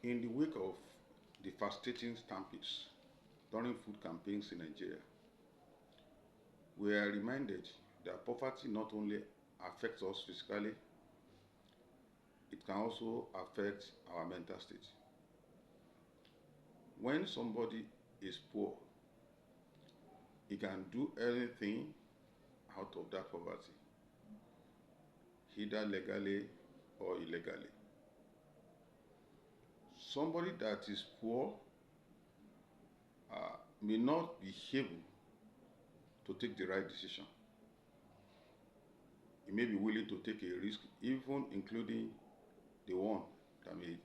In the wake of devastating stampedes during food campaigns in Nigeria, we are reminded that poverty not only affects us physically, it can also affect our mental state. When somebody is poor, he can do anything out of that poverty, either legally or illegally. Somebody that is poor may not be able to take the right decision. He may be willing to take a risk, even including the one that may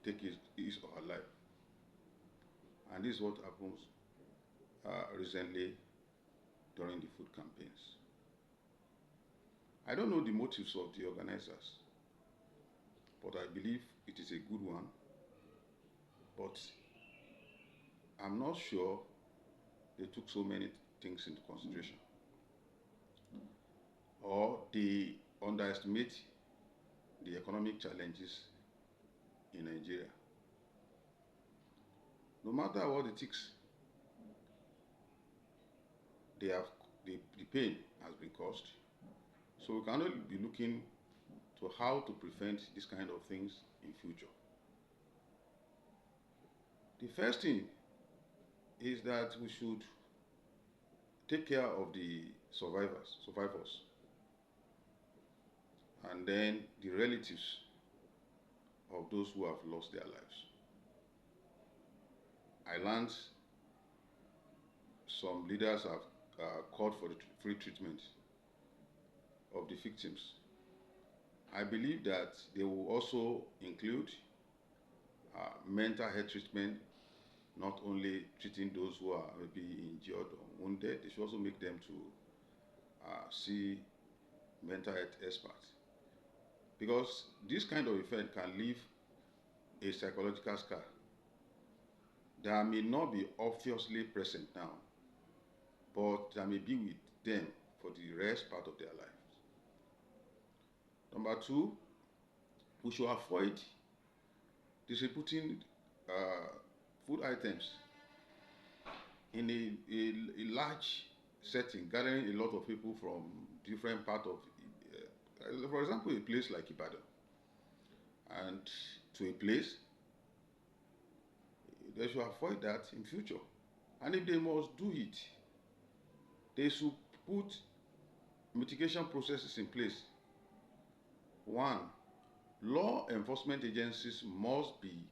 take his or her life. And this is what happens recently during the food campaigns. I don't know the motives of the organizers, but I believe it is a good one. But I'm not sure they took so many things into consideration, or they underestimate the economic challenges in Nigeria. No matter what it takes, the pain has been caused. So we can only be looking to how to prevent this kind of things in future. The first thing is that we should take care of the survivors, and then the relatives of those who have lost their lives. I learned some leaders have called for the free treatment of the victims. I believe that they will also include mental health treatment, not only treating those who are maybe injured or wounded. They should also make them to see mental health experts, because this kind of event can leave a psychological scar that may not be obviously present now, but that may be with them for the rest part of their lives. Number two, we should avoid distributing food items in a large setting, gathering a lot of people from different parts of, for example, a place like Ibadan, and to a place, they should avoid that in future. And if they must do it, they should put mitigation processes in place. One, law enforcement agencies must be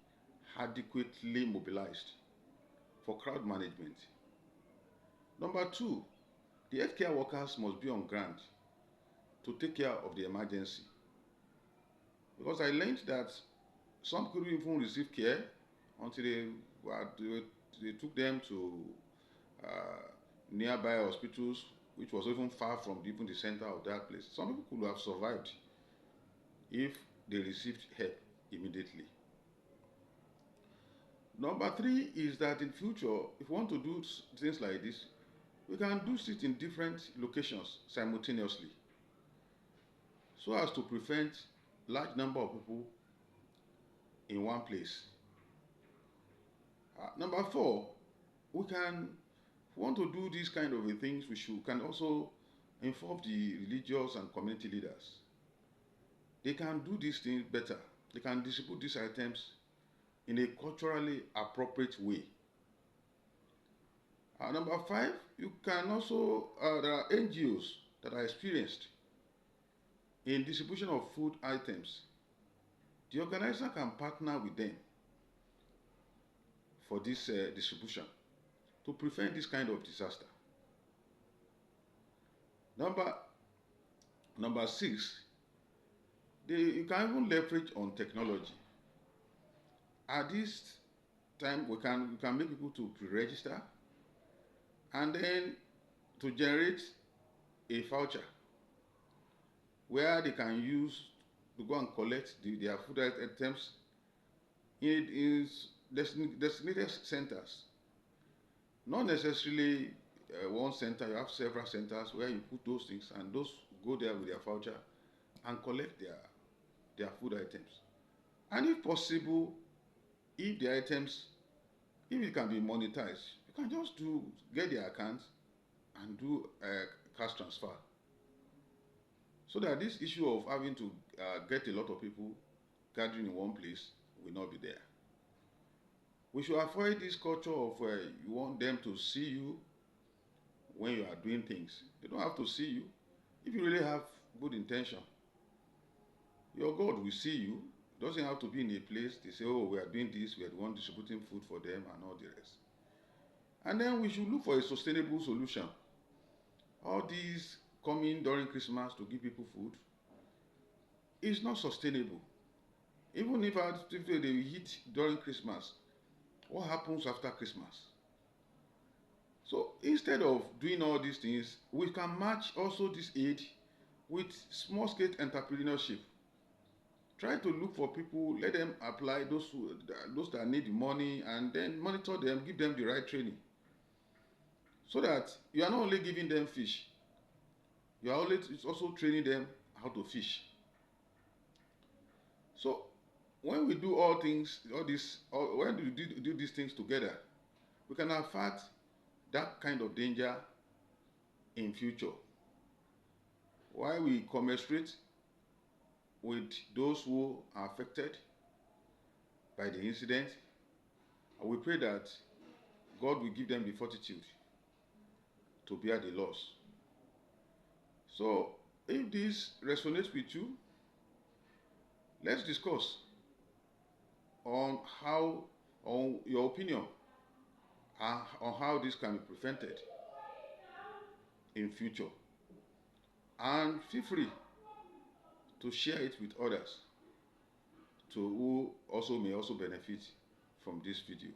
adequately mobilized for crowd management. Number two, the healthcare workers must be on ground to take care of the emergency. Because I learned that some couldn't even receive care until they took them to nearby hospitals, which was even far from even the center of that place. Some people could have survived if they received help immediately. Number three is that in future, if we want to do things like this, we can do it in different locations simultaneously, so as to prevent large number of people in one place. Number four, we can, if we want to do these kind of things, can also involve the religious and community leaders. They can do these things better. They can distribute these items in a culturally appropriate way. Number five, you can also, there are NGOs that are experienced in distribution of food items. The organizer can partner with them for this distribution to prevent this kind of disaster. Number six, you can even leverage on technology. At this time, we can make people to pre-register, and then to generate a voucher where they can use to go and collect their food items in designated centers. Not necessarily one center, you have several centers where you put those things, and those go there with their voucher and collect their food items. And if possible, if the items, if it can be monetized, you can just get the account and do a cash transfer, so that this issue of having to get a lot of people gathering in one place will not be there. We should avoid this culture of you want them to see you when you are doing things. They don't have to see you. If you really have good intention, your God will see you. It doesn't have to be in a place they say, oh, we are doing this, we are the one distributing food for them and all the rest. And then we should look for a sustainable solution. All these coming during Christmas to give people food is not sustainable. Even if they hit during Christmas, what happens after Christmas? So instead of doing all these things, we can match also this aid with small-scale entrepreneurship. Try to look for people, let them apply, those that need the money, and then monitor them, give them the right training. So that you are not only giving them fish, you are also training them how to fish. So when we do when we do these things together, we can avert that kind of danger in future. While we commiserate with those who are affected by the incident, we pray that God will give them the fortitude to bear the loss. So if this resonates with you, let's discuss on your opinion on how this can be prevented in future. And feel free to share it with others who may also benefit from this video.